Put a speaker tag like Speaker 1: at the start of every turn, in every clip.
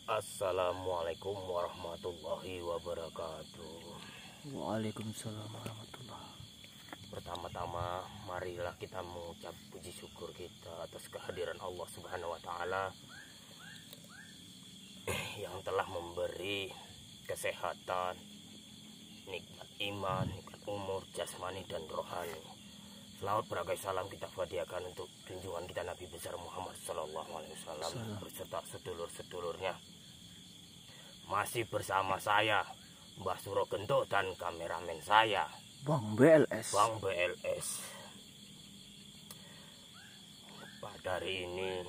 Speaker 1: Assalamualaikum warahmatullahi wabarakatuh.
Speaker 2: Waalaikumsalam warahmatullahi.
Speaker 1: Pertama-tama marilah kita mengucap puji syukur kita atas kehadiran Allah Subhanahu wa taala yang telah memberi kesehatan, nikmat iman, nikmat umur, jasmani dan rohani. Selawat beragai salam kita hadiahkan untuk junjungan kita Nabi besar Muhammad sallallahu alaihi wasallam beserta sedulur-sedulurnya. Masih bersama saya Mbah Suro Gento dan kameramen saya
Speaker 2: Bang BLS.
Speaker 1: Pada hari ini,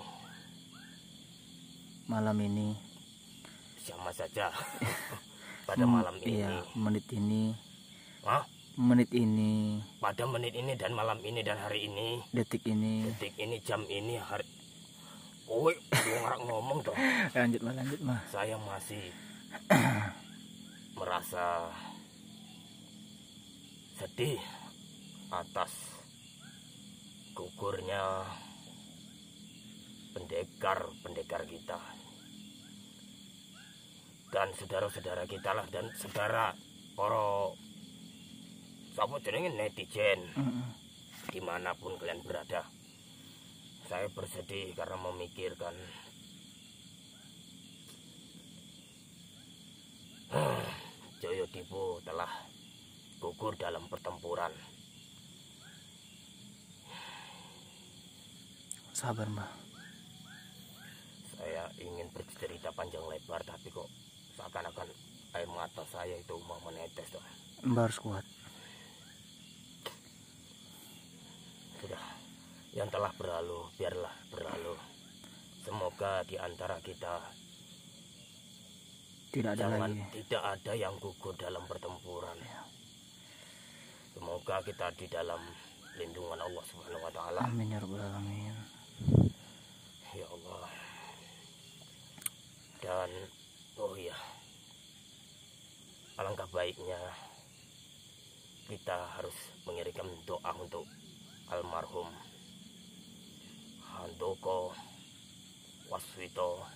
Speaker 2: malam ini,
Speaker 1: sama saja. Pada malam ini,
Speaker 2: iya, menit ini,
Speaker 1: Hah?
Speaker 2: menit ini,
Speaker 1: pada menit ini dan malam ini dan hari ini,
Speaker 2: detik ini,
Speaker 1: jam ini, hari. Kowe orang ngomong dong.
Speaker 2: lanjut mah.
Speaker 1: Saya masih merasa sedih atas gugurnya pendekar kita dan saudara-saudara kita lah, dan saudara para sapa jenenge netizen dimanapun kalian berada. Saya bersedih karena memikirkan Joyodipo telah gugur dalam pertempuran.
Speaker 2: Sabar Mbah.
Speaker 1: Saya ingin bercerita panjang lebar, tapi kok seakan-akan air mata saya itu mau menetes toh.
Speaker 2: Mbah harus kuat.
Speaker 1: Sudah, yang telah berlalu biarlah berlalu. Semoga di antara kita tidak ada yang gugur dalam pertempuran. Semoga kita di dalam lindungan Allah Subhanahu wa taala.
Speaker 2: Amin ya rabbal alamin.
Speaker 1: Ya Allah. Dan oh iya, alangkah baiknya kita harus mengirimkan doa untuk almarhum Handoko, Waswito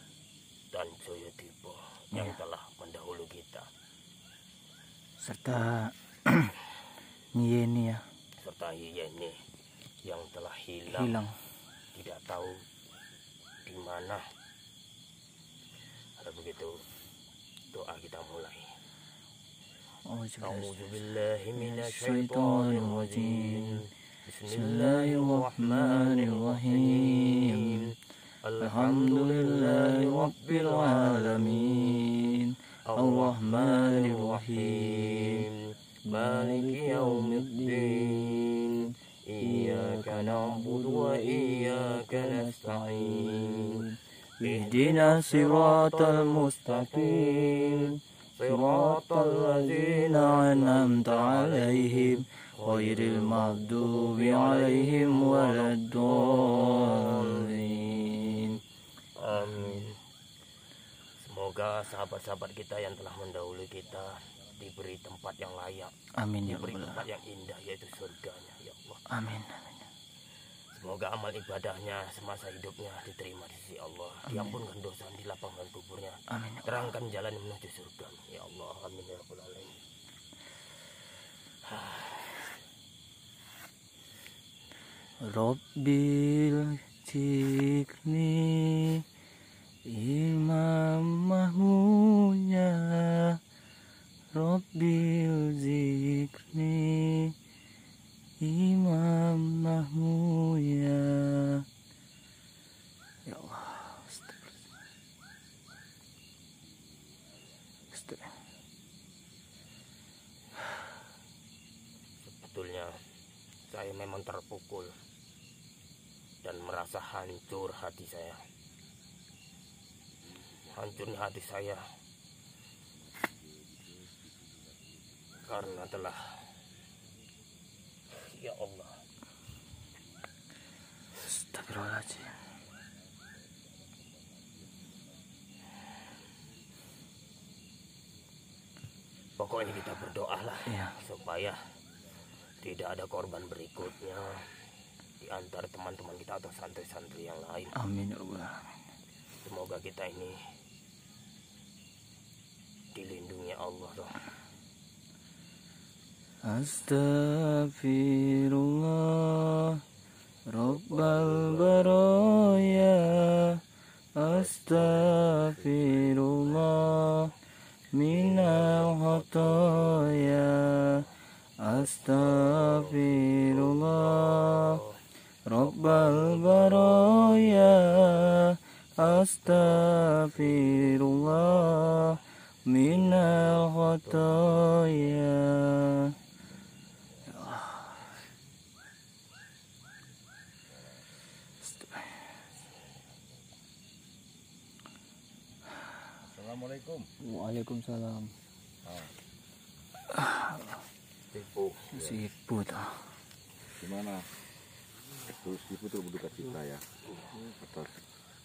Speaker 1: dan Joyodipo yang telah mendahulu kita,
Speaker 2: serta Yeni ya,
Speaker 1: serta Yeni yang telah hilang. Tidak tahu di mana. Ada begitu, doa kita mulai. A'udzubillahi minasyaitonirrajim. Bismillahirrahmanirrahim. Alhamdulillahi rabbil alamin. Ar-Rahmanir-Rahim. Maliki yaumiddin. Iyyaka na'budu wa iyyaka nasta'in. Ihdinas siratal mustaqim. Siratal ladzina an'amta 'alaihim ghairil maghdubi 'alaihim waladdallin. Amin. Semoga sahabat-sahabat kita yang telah mendahului kita diberi tempat yang layak.
Speaker 2: Amin ya
Speaker 1: diberi
Speaker 2: rabbal
Speaker 1: tempat yang indah, yaitu surganya, ya Allah.
Speaker 2: Amin.
Speaker 1: Semoga amal ibadahnya semasa hidupnya diterima di sisi Allah. Diampunkan dosa, dilapangkan kuburnya.
Speaker 2: Amin.
Speaker 1: Terangkan jalan menuju surga, ya Allah. Amin ya rabbal alamin.
Speaker 2: Rabbil Cikni Imam Mahmunya, Rabbil Zikni Imam Mahmunya. Ya Allah,
Speaker 1: sebetulnya saya memang terpukul dan merasa hancur hati saya. Hancurnya hati saya karena telah, ya Allah,
Speaker 2: astagfirullahaladzim.
Speaker 1: Pokoknya kita berdoalah
Speaker 2: ya,
Speaker 1: supaya tidak ada korban berikutnya di antara teman-teman kita atau santri-santri yang lain.
Speaker 2: Amin ya Allah.
Speaker 1: Semoga kita ini dilindungi Allah toh.
Speaker 2: Astaghfirullah Rabbal baraya. Astaghfirullah minal khotoya. Astaghfirullah Rabbal baraya. Astaghfirullah minal khotoya.
Speaker 3: Assalamualaikum.
Speaker 2: Waalaikumsalam. Sipu toh.
Speaker 3: Gimana? Terus ibu tuh berduka cita ya atas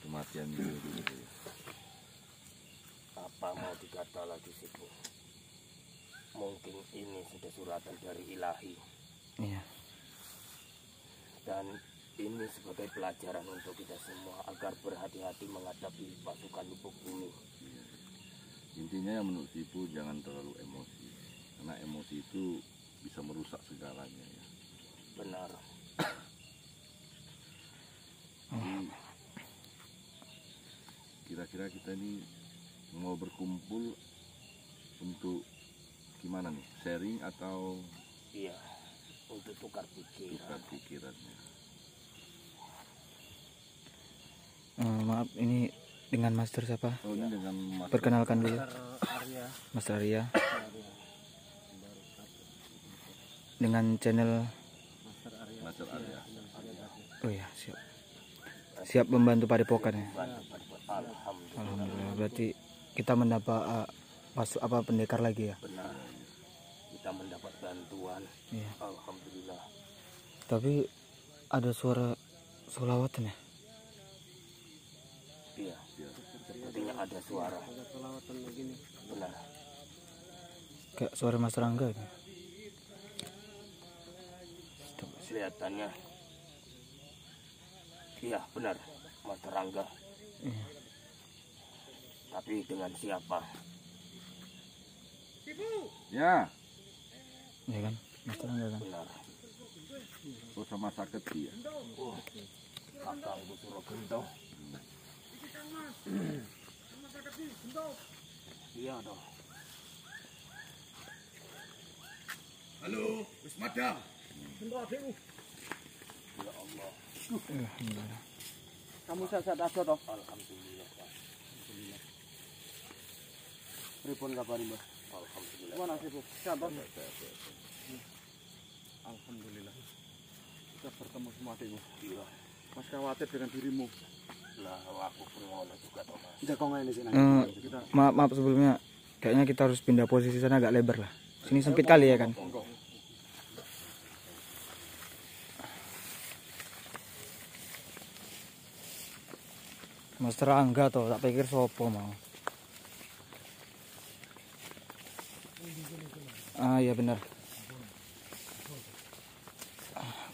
Speaker 3: kematian ibu dulu.
Speaker 1: Apa mau dikata lagi sih Bu? Mungkin ini sudah suratan dari ilahi.
Speaker 2: Iya.
Speaker 1: Dan ini sebagai pelajaran untuk kita semua agar berhati-hati menghadapi pasukan lubuk bumi.
Speaker 3: Intinya yang menurut ibu jangan terlalu emosi, karena emosi itu bisa merusak segalanya ya.
Speaker 1: Benar.
Speaker 3: Jadi, kira-kira kita ini mau berkumpul untuk gimana nih? Sharing atau
Speaker 1: Iya, untuk tukar pikiran.
Speaker 3: tukar pikirannya?
Speaker 2: Maaf, ini dengan Master siapa?
Speaker 3: Oh ini dengan Mas
Speaker 2: Perkenalkan dulu. Master Arya. Dengan channel.
Speaker 3: Master Arya.
Speaker 2: Oh ya, siap. Siap membantu padepokan ya.
Speaker 1: Alhamdulillah.
Speaker 2: Alhamdulillah. Berarti kita mendapat pendekar lagi ya.
Speaker 1: Benar. Kita mendapat bantuan.
Speaker 2: Iya.
Speaker 1: Alhamdulillah.
Speaker 2: Tapi ada suara sholawatan ya.
Speaker 1: Iya. Sepertinya ada suara. Benar.
Speaker 2: Kayak suara Mas Rangga ini.
Speaker 1: Kelihatannya. Iya, benar. Mas Rangga.
Speaker 2: Iya.
Speaker 1: Tapi dengan siapa?
Speaker 3: Ya,
Speaker 2: Iya kan? Mas Rangga kan.
Speaker 1: Benar.
Speaker 3: oh sama Saketi ya.
Speaker 1: Kakang Busuro Gento. Iya dong.
Speaker 3: Halo, wis madang.
Speaker 1: Ya Allah.
Speaker 2: Alhamdulillah.
Speaker 4: Kamu sehat-sehat aja toh?
Speaker 1: Alhamdulillah. Pak.
Speaker 4: Pripun kabari, Mbah?
Speaker 1: Alhamdulillah.
Speaker 4: Mana sih, Bu? Sehat toh? Alhamdulillah. Kita bertemu semua, Adikku.
Speaker 1: Iya.
Speaker 4: Mas khawatir dengan dirimu.
Speaker 1: Lah aku pun ngono juga toh Mas.
Speaker 4: Kita kok ngene sih.
Speaker 2: Maaf sebelumnya. Kayaknya kita harus pindah posisi sana agak lebar lah. Sini sempit kali ya kan. Mas Rangga toh, tak pikir sopo mau. Ah iya benar.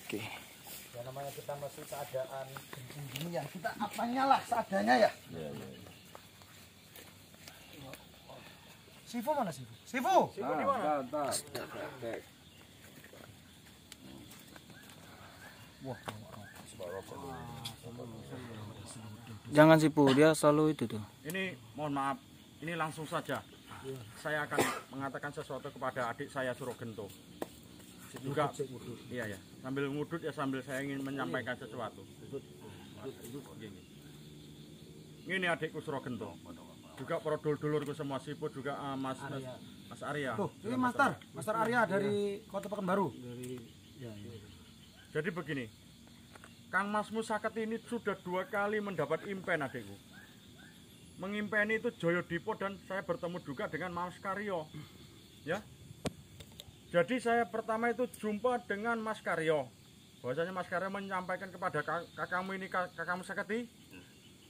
Speaker 2: Oke.
Speaker 4: Ya namanya kita masih keadaan gini ya. Kita apanya lah seadanya ya.
Speaker 3: Iya.
Speaker 4: Sifu mana Sifu? Sifu!
Speaker 3: Sifu di mana?
Speaker 2: Jangan sipu, dia selalu itu tuh.
Speaker 5: Ini mohon maaf, ini langsung saja. Saya akan mengatakan sesuatu kepada adik saya Surogento. Juga, iya ya, sambil ngudut ya sambil saya ingin menyampaikan sesuatu. Gini. Ini adikku Surogento. Juga para dulurku semua siput juga Mas Arya.
Speaker 4: Tuh, ini Master Arya dari Kota Pekanbaru.
Speaker 5: Jadi begini, Kang Mas Musaket ini sudah 2 kali mendapat impen adikku. Mengimpeni itu Joyodipo dan saya bertemu juga dengan Mas Karyo. Ya. Jadi saya pertama itu jumpa dengan Mas Karyo. Bahwasanya Mas Karyo menyampaikan kepada kakakmu ini, kakakmu Saketi,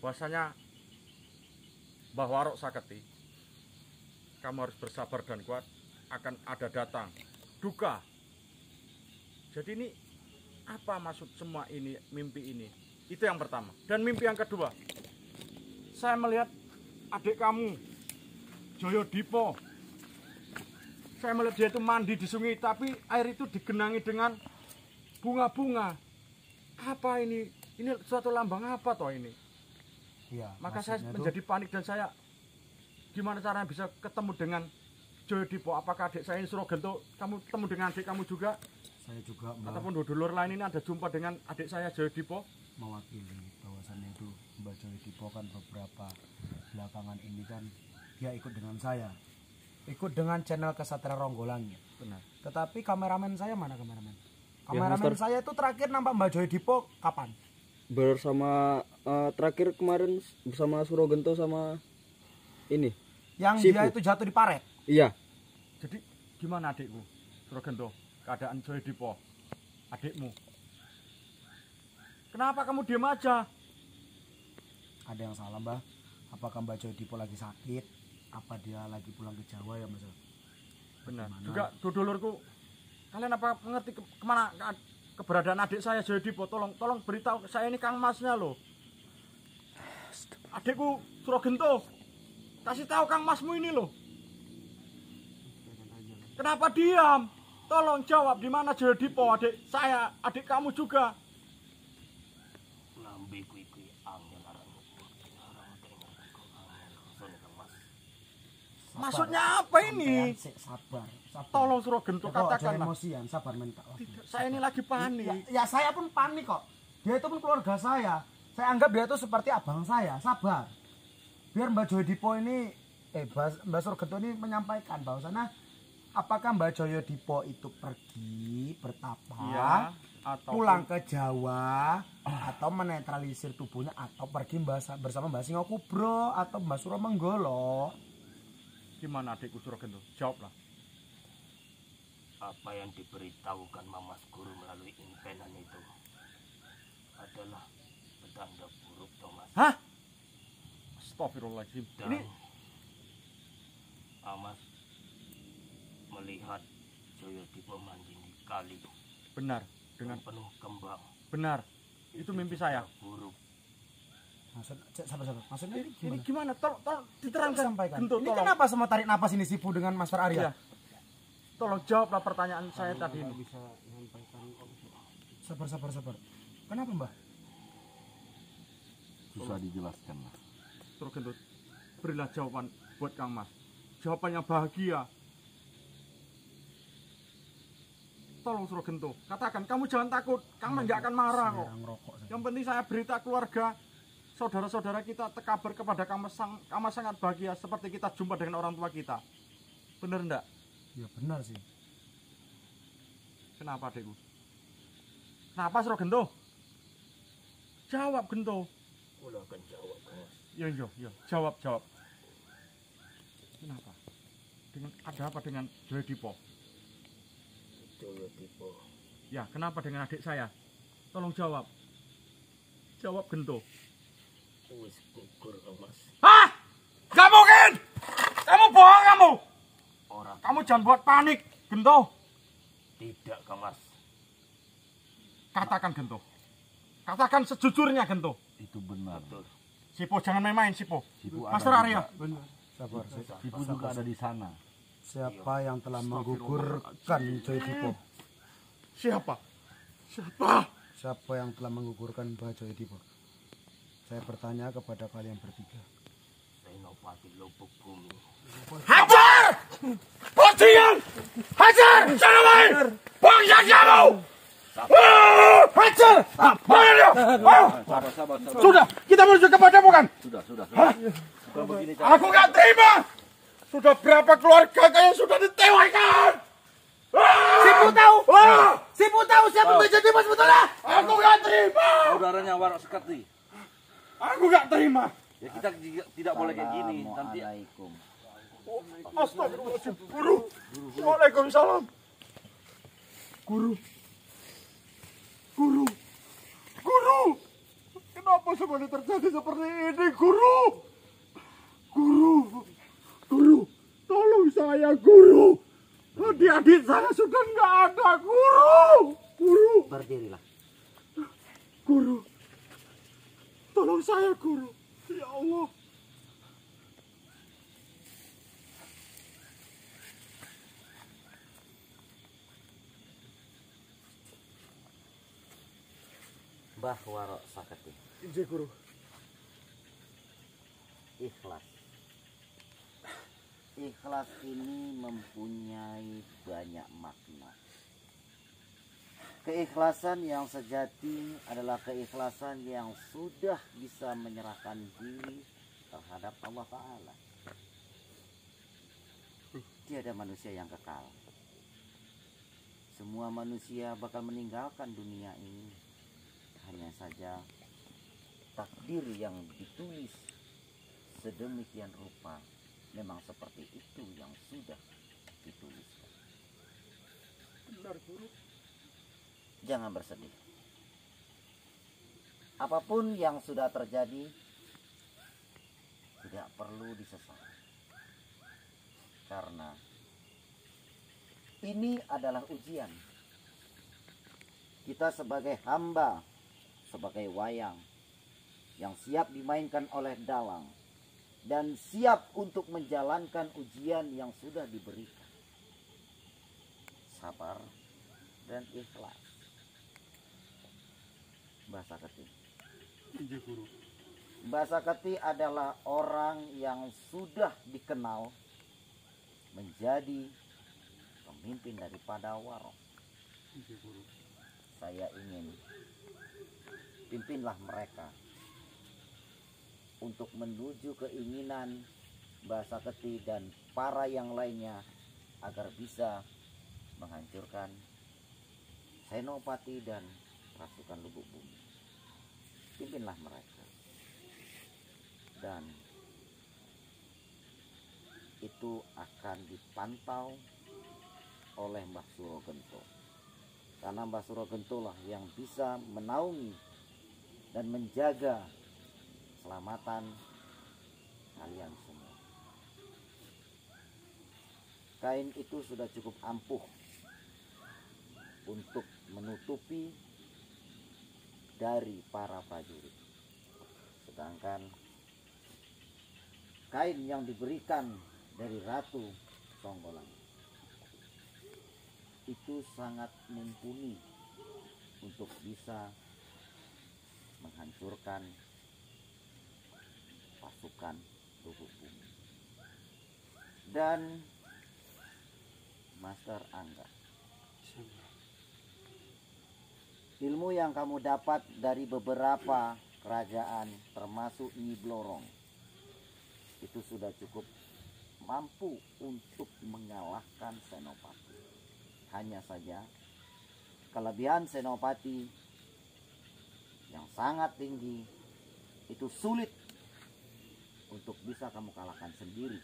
Speaker 5: bahwasanya Mbah Warok Saketi, kamu harus bersabar dan kuat, akan ada datang duka. Jadi ini apa maksud semua ini, mimpi ini? Itu yang pertama. Dan mimpi yang kedua, saya melihat adik kamu Joyodipo. Saya melihat dia itu mandi di sungai, tapi air itu digenangi dengan bunga-bunga. Apa ini? Ini suatu lambang apa toh ini?
Speaker 4: Iya.
Speaker 5: Maka saya
Speaker 4: maksudnya tuh,
Speaker 5: menjadi panik dan saya gimana caranya bisa ketemu dengan Joyodipo? Apakah adik saya ini Surogento? Kamu ketemu dengan adik kamu juga?
Speaker 4: saya juga Mbah
Speaker 5: Ataupun dulur lain ini ada jumpa dengan adik saya Joyodipo?
Speaker 4: mewakili bahwasannya itu Mbah Joyodipo kan beberapa belakangan ini kan dia ikut dengan saya, ikut dengan channel Kesatria Ronggolangit.
Speaker 5: Benar.
Speaker 4: Tetapi kameramen saya mana kameramen?
Speaker 2: Ya,
Speaker 4: Kameramen
Speaker 2: Master.
Speaker 4: saya itu terakhir nampak Mbah Joyodipo kapan?
Speaker 2: Bersama terakhir kemarin bersama Surogento sama ini.
Speaker 4: Yang dia
Speaker 2: Sipu.
Speaker 4: itu jatuh di paret.
Speaker 2: Iya.
Speaker 5: Jadi gimana adikku Surogento? Keadaan Joyodipo, adikmu. Kenapa kamu diam aja?
Speaker 4: Ada yang salah Mbah? Apakah Mbah Joyodipo lagi sakit? Apa dia lagi pulang ke Jawa ya Mas?
Speaker 5: Benar.
Speaker 4: Gimana?
Speaker 5: Juga dulurku, kalian apa mengerti kemana keberadaan adik saya Joyodipo? Tolong beritahu saya ini Kang Masnya loh. Adikku Surogento, kasih tahu Kang Masmu ini loh. Kenapa diam? Tolong jawab di mana Joyodipo, adik saya, adik kamu juga.
Speaker 1: Lambe kuwi angel arang. Arang tengok kok angel. Sone Kang Mas.
Speaker 5: Maksudnya apa ini?
Speaker 4: Sabar.
Speaker 5: Tolong Surogento katakan lah.
Speaker 4: emosian, sabar mentak.
Speaker 5: Saya ini lagi panik.
Speaker 4: Ya saya pun panik kok. Dia itu pun keluarga saya. Saya anggap dia itu seperti abang saya. Sabar. Biar Mbak Joyodipo ini, Mbak Surogento ini menyampaikan bahwasannya apakah Mbak Joyodipo itu pergi bertapa,
Speaker 5: Iya, atau
Speaker 4: pulang ke Jawa, atau menetralisir tubuhnya, atau pergi bersama Mbak Singo Kubro atau Mbak Suro Menggolo.
Speaker 5: gimana adikku Surogento? Jawablah.
Speaker 1: Apa yang diberitahukan Mamas Guru melalui impenan itu adalah petanda buruk Thomas.
Speaker 5: Hah? Astagfirullahaladzim.
Speaker 1: Dan
Speaker 5: Ini
Speaker 1: Amas melihat Joyodipo mandi di kali
Speaker 5: benar dengan
Speaker 1: penuh kembang.
Speaker 5: benar. Itu mimpi saya.
Speaker 1: Buruk.
Speaker 4: Sabar. Maksudnya
Speaker 5: Ini gimana? Tolong diterangkan.
Speaker 4: sampaikan.
Speaker 5: Gento,
Speaker 4: Ini
Speaker 5: tolong.
Speaker 4: kenapa semua tarik napas ini Sipu dengan Master Arya?
Speaker 5: Iya. Tolong jawablah pertanyaan saya tadi ini.
Speaker 4: Sabar. Kenapa Mbah?
Speaker 3: Susah dijelaskan lah.
Speaker 5: Surogento, berilah jawaban buat Kang Mas. Jawaban yang bahagia. Tolong Surogento, katakan, kamu jangan takut. Kang Mas nggak akan marah kok.
Speaker 4: Serang rokok saja.
Speaker 5: Yang penting saya berita keluarga, saudara-saudara kita kabar kepada Kang Mas sangat bahagia seperti kita jumpa dengan orang tua kita. Bener enggak?
Speaker 4: Ya benar sih.
Speaker 5: Kenapa adikku? Kenapa Surogento? Jawab Gento.
Speaker 1: Kula akan jawab Kang Mas.
Speaker 5: Iya, jawab. Kenapa? Ada apa dengan Joyodipo?
Speaker 1: Joyodipo
Speaker 5: Ya, kenapa dengan adik saya? Tolong jawab. Jawab Gento.
Speaker 1: wis gugur Kang Mas.
Speaker 5: Hah? Gak mungkin! Kamu bohong kamu!
Speaker 1: Orang
Speaker 5: Kamu jangan buat panik, Gento.
Speaker 1: tidak Kang Mas.
Speaker 5: Katakan Gento. Katakan sejujurnya Gento.
Speaker 3: Itu benar.
Speaker 1: Betul.
Speaker 5: Sipo jangan main-main Sipo.
Speaker 3: Sipu
Speaker 5: Master
Speaker 3: ada
Speaker 5: Arya.
Speaker 4: Sabar.
Speaker 3: Sipu juga ada di sana.
Speaker 4: Siapa yang telah menggugurkan Joyodipo?
Speaker 5: Siapa?
Speaker 4: Siapa yang telah menggugurkan Mbah Joyodipo? Saya bertanya kepada kalian bertiga.
Speaker 1: Senopati Lubuk Bumi.
Speaker 5: Hajar! Bajingan! Hajar! Sana main! Bangsa kamu! Hajar!
Speaker 3: Sabar.
Speaker 5: Sudah, kita menuju ke padepokan.
Speaker 3: Sudah.
Speaker 5: Aku nggak terima. Sudah berapa keluarga yang sudah ditewakan?
Speaker 4: Sipu tahu siapa Mbah Joyodipo sebetulnya?
Speaker 5: Aku nggak terima.
Speaker 3: Saudaranya Warak Sekati.
Speaker 5: Aku nggak terima.
Speaker 3: Ya kita tidak boleh kayak gini. Nanti
Speaker 5: Astagfirullahaladzim. Guru. Waalaikumsalam. Guru. Kenapa semuanya terjadi seperti ini, Guru? Tolong saya, Guru. Adik-adik saya sudah nggak ada, Guru.
Speaker 4: Berdirilah.
Speaker 5: Guru. Tolong saya, Guru. Ya Allah.
Speaker 6: Mbah Warok Saketi.
Speaker 4: Injih Guru.
Speaker 6: Ikhlas. Ikhlas ini mempunyai banyak makna. Keikhlasan yang sejati adalah keikhlasan yang sudah bisa menyerahkan diri terhadap Allah Ta'ala. Tiada manusia yang kekal. Semua manusia bakal meninggalkan dunia ini. Hanya saja takdir yang ditulis sedemikian rupa memang seperti itu yang sudah dituliskan.
Speaker 5: Benar, Guru.
Speaker 6: Jangan bersedih. Apapun yang sudah terjadi tidak perlu disesali. Karena ini adalah ujian. Kita sebagai hamba, sebagai wayang yang siap dimainkan oleh dalang dan siap untuk menjalankan ujian yang sudah diberikan. Sabar dan ikhlas. Mbah Saketi.
Speaker 5: Injih Guru.
Speaker 6: Mbah Saketi adalah orang yang sudah dikenal menjadi pemimpin daripada Warok.
Speaker 5: Injih Guru.
Speaker 6: Saya ingin pimpinlah mereka untuk menuju keinginan Mbah Saketi dan para yang lainnya agar bisa menghancurkan Senopati dan pasukan Lubuk Bumi. Pimpinlah mereka. Dan itu akan dipantau oleh Mbah Surogento. Karena Mbah Surogento lah yang bisa menaungi dan menjaga keselamatan kalian semua. Kain itu sudah cukup ampuh untuk menutupi dari para prajurit. Sedangkan kain yang diberikan dari Ratu Songgolan itu sangat mumpuni untuk bisa menghancurkan pasukan Lubuk Bumi. Dan Master Angga, ilmu yang kamu dapat dari beberapa kerajaan termasuk Nyi Blorong itu sudah cukup mampu untuk mengalahkan Senopati. Hanya saja kelebihan Senopati yang sangat tinggi itu sulit untuk bisa kamu kalahkan sendiri.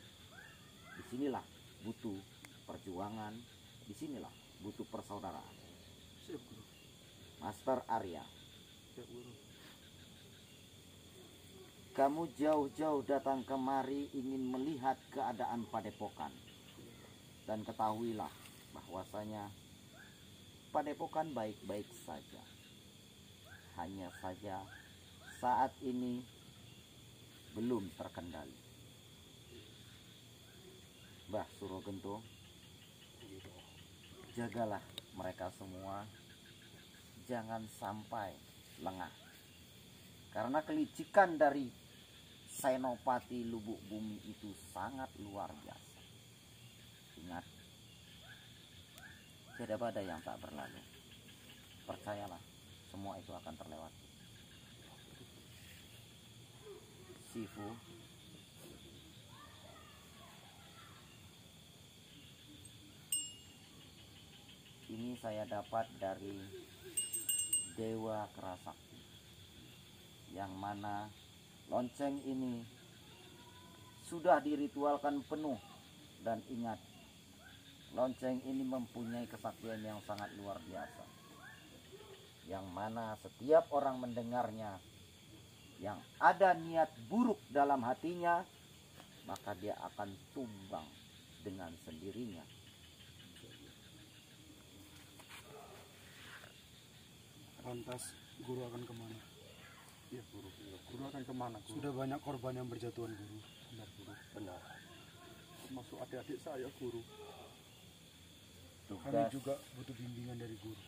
Speaker 6: Disinilah butuh perjuangan, disinilah butuh persaudaraan. Master Arya, kamu jauh-jauh datang kemari ingin melihat keadaan Padepokan. Dan ketahuilah bahwasanya Padepokan baik-baik saja. Hanya saja saat ini belum terkendali. Mbah Surogento, jagalah mereka semua. Jangan sampai lengah. Karena kelicikan dari Senopati Lubuk Bumi itu sangat luar biasa. Ingat, tidak ada yang tak berlalu. Percayalah, semua itu akan terlewati. Sifu, ini saya dapat dari Dewa Kerasakti, yang mana lonceng ini sudah diritualkan penuh. Dan ingat, lonceng ini mempunyai kesaktian yang sangat luar biasa, yang mana setiap orang mendengarnya yang ada niat buruk dalam hatinya, maka dia akan tumbang dengan sendirinya.
Speaker 7: Lantas guru akan kemana?
Speaker 5: Iya Guru. Guru akan kemana Guru?
Speaker 7: Sudah banyak korban yang berjatuhan guru.
Speaker 5: Benar Guru. Benar. Termasuk adik-adik saya Guru.
Speaker 7: Kami juga butuh bimbingan dari guru.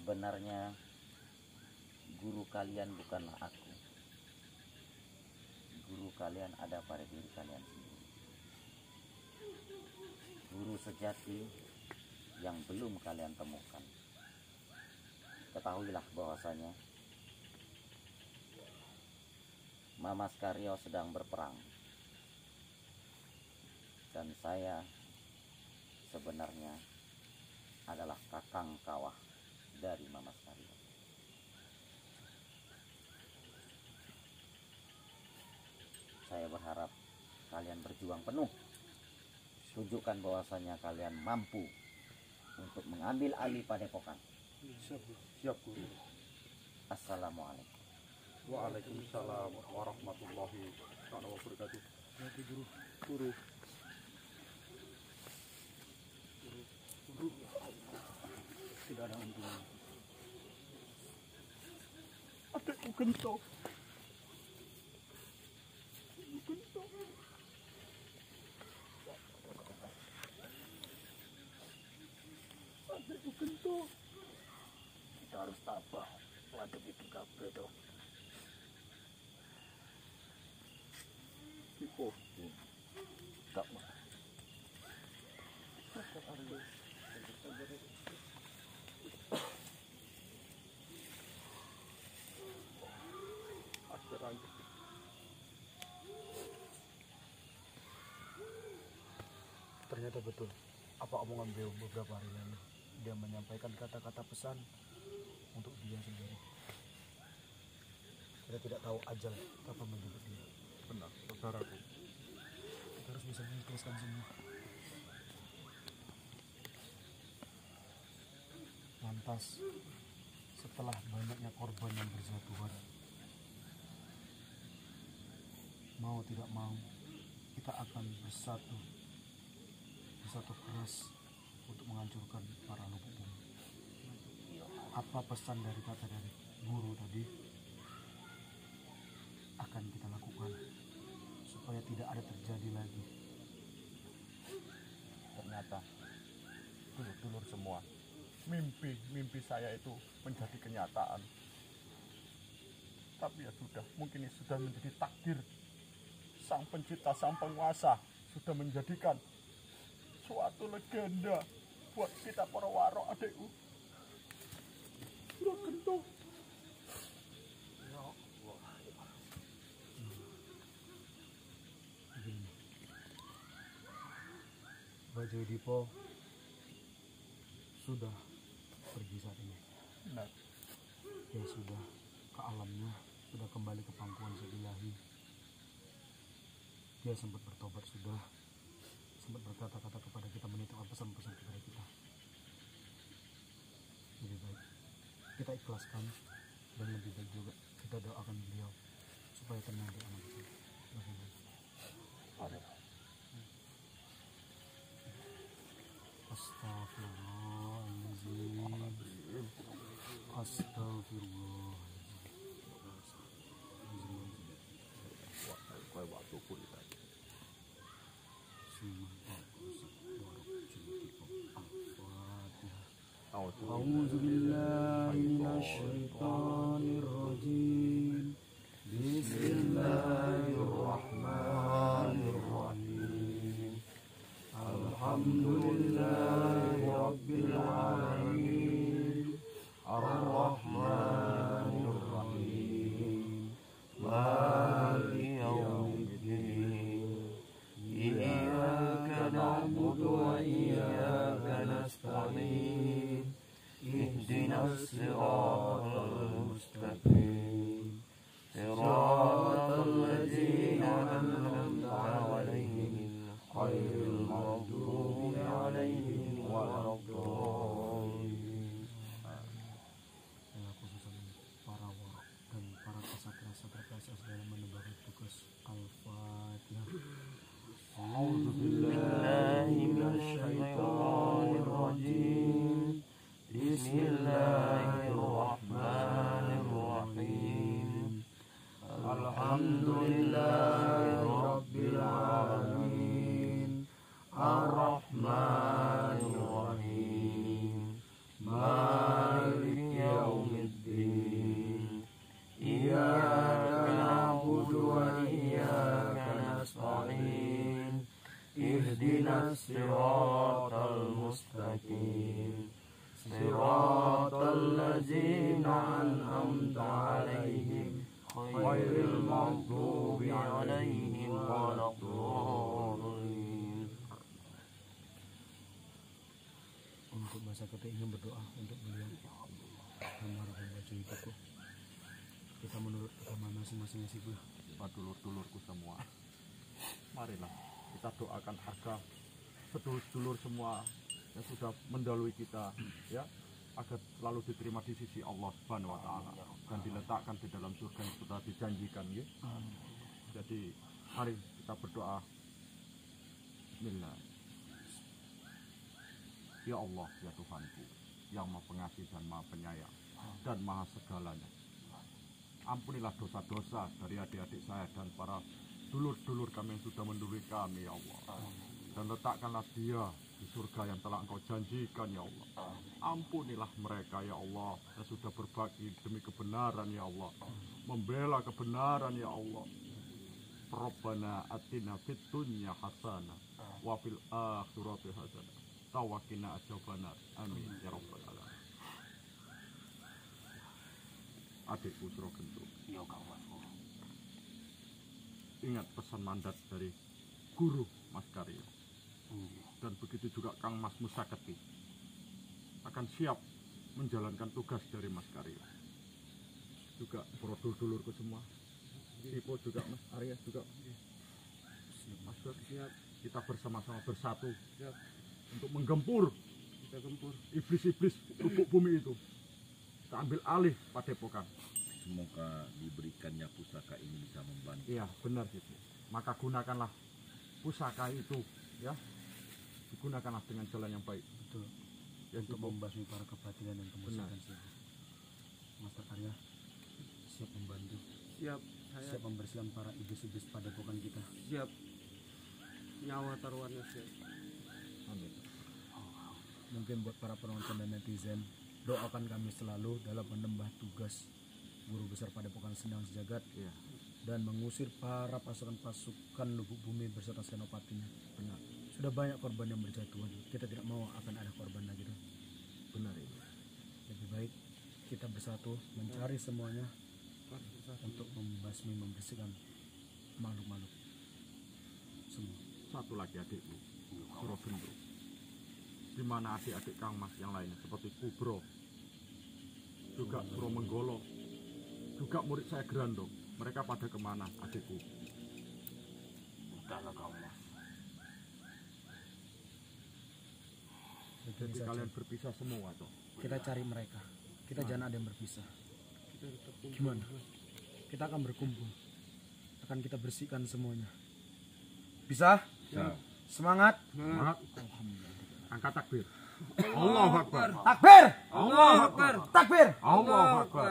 Speaker 6: Sebenarnya guru kalian bukanlah aku. Guru kalian ada pada diri kalian sendiri. Guru sejati yang belum kalian temukan. Ketahuilah bahwasanya Mama Skaryo sedang berperang. Dan saya sebenarnya adalah kakang kawah dari Mama Skaryo. Saya berharap kalian berjuang penuh. Tunjukkan bahwasanya kalian mampu untuk mengambil alih padepokan.
Speaker 7: Siap guru.
Speaker 6: Assalamualaikum.
Speaker 5: Waalaikumsalam warahmatullahi wabarakatuh.
Speaker 7: Nanti guru. Guru. Tidak ada untungnya.
Speaker 5: Adekku Gento. Adekku Gento. Kita harus tabah menghadapi kabeh dong. Ipo. Tak mau.
Speaker 7: Ternyata betul apa omongan beliau beberapa hari lalu. Dia menyampaikan kata-kata pesan untuk dia sendiri. Kita tidak tahu ajal kapan menjemput dia.
Speaker 5: Benar, saudaraku.
Speaker 7: Kita harus bisa mengikhlaskan semua. Lantas, setelah banyaknya korban yang berjatuhan, mau tidak mau, kita akan bersatu keras untuk menghancurkan para lubuk bumi. Apa pesan dari kata dari guru tadi akan kita lakukan supaya tidak ada terjadi lagi.
Speaker 5: Ternyata dulur-dulur semua, mimpi saya itu menjadi kenyataan. Tapi ya sudah, mungkin ini sudah menjadi takdir. Sang pencipta, sang penguasa sudah menjadikan suatu legenda buat kita para warok, adekku. Sudah Gento. Ya Allah.
Speaker 7: Begini, Bajai Dipo sudah pergi saat ini.
Speaker 5: Benar.
Speaker 7: Dia sudah ke alamnya, sudah kembali ke pangkuan Sebilahi. Dia sempat bertobat sudah, sempat berkata-kata kepada kita, menitipkan pesan-pesan kepada kita. Lebih baik kita ikhlaskan, dan lebih baik juga kita doakan beliau supaya tenang di alam kita. Astagfirullahaladzim. A'udzu billahi minasyaitonir rajim. Bismillahirrahmanirrahim. Alhamdulillahi rabbil alamin. Ar-Rahmanir Rahim. Maliki yaumiddin. Iyyaka na'budu wa iyyaka nasta'in. Ihdinas siratal mustaqim. Siratal ladzina an'amta 'alaihim ghairil maghdubi 'alaihim waladdallin. Para warok dan para kesatria-kesatria PSS dalam menebar tugas Al-Fatihah. A'udzu billahi minasyaitonir rajim. Bismillahirrahmanirrahim.
Speaker 1: المغضوب عليهم ولا الضالين.
Speaker 7: Untuk Mbak Saketi ingin berdoa untuk beliau almarhum Mbak Joyiko. Kita menurut agama masing-masing sih Bu.
Speaker 5: Pak dulur-dulurku semua, marilah kita doakan agar sedulur-dulur semua yang sudah mendahului kita, ya, agar selalu diterima di sisi Allah Subhanahu wa Ta'ala dan diletakkan di dalam surga yang sudah dijanjikan, ya. Jadi mari kita berdoa. Bismillah. Ya Allah, ya Tuhanku, yang Maha Pengasih dan Maha Penyayang dan Maha segalanya. Ampunilah dosa-dosa dari adik-adik saya dan para dulur-dulur kami yang sudah mendahului kami, ya Allah. Dan letakkanlah dia di surga yang telah Engkau janjikan, ya Allah. Ampunilah mereka, ya Allah, yang sudah berbagi demi kebenaran, ya Allah. Membela kebenaran, ya Allah. Rabbana atina fid dunya hasanah wa fil akhirati hasanah wa qina adzabannar. Amin ya rabbal alamin. Adikku Suro Gento,
Speaker 1: Ya Kang Masku.
Speaker 5: ingat pesan mandat dari guru Mas Karyo. Dan begitu juga Kang Mas Musaketi akan siap menjalankan tugas dari Mas Karyo. Juga dulur-dulurku semua, Ipo juga, Mas Arya juga, Mas Dur, kita bersama-sama bersatu untuk menggempur iblis-iblis lubuk bumi itu. Kita ambil alih Padepokan.
Speaker 3: Semoga diberikannya pusaka ini bisa membantu.
Speaker 5: Iya, benar gitu. Maka gunakanlah pusaka itu, ya. Digunakanlah dengan jalan yang baik.
Speaker 7: Betul.
Speaker 5: Yang
Speaker 7: Untuk membasmi para kebatilan dan kemusyrikan sih. Mas Arya siap membantu.
Speaker 8: Siap,
Speaker 7: Siap membersihkan para iblis-iblis Padepokan kita.
Speaker 8: siap. Nyawa taruhannya siap.
Speaker 5: Amin.
Speaker 7: Mungkin buat para penonton dan netizen, doakan kami selalu dalam menembah tugas Guru Besar Padepokan Sendang Sejagat,
Speaker 5: Iya.
Speaker 7: dan mengusir para pasukan-pasukan lubuk bumi beserta senopatinya. Benar. Sudah banyak korban yang berjatuhan. Kita tidak mau akan ada korban lagi. Dan
Speaker 5: Benar itu.
Speaker 7: lebih baik kita bersatu mencari semuanya untuk membasmi, membersihkan makhluk-makhluk semua.
Speaker 5: Satu lagi adikku, Suro Gento. Di mana adik-adik Kang Mas yang lainnya seperti Kubro, juga Suro Menggolo, juga murid saya Grandong. Mereka pada kemana, adikku?
Speaker 1: Entahlah Kang Mas.
Speaker 5: Jadi kalian berpisah semua toh.
Speaker 7: Kita cari mereka. Kita jangan ada yang berpisah. Gimana? Kita akan berkumpul. Akan kita bersihkan semuanya.
Speaker 4: Bisa?
Speaker 3: Ya.
Speaker 4: Semangat.
Speaker 5: Semangat. Angkat takbir. Allahu Akbar.
Speaker 4: Takbir.
Speaker 5: Allahu Akbar.
Speaker 4: Takbir.
Speaker 5: Allahu Akbar.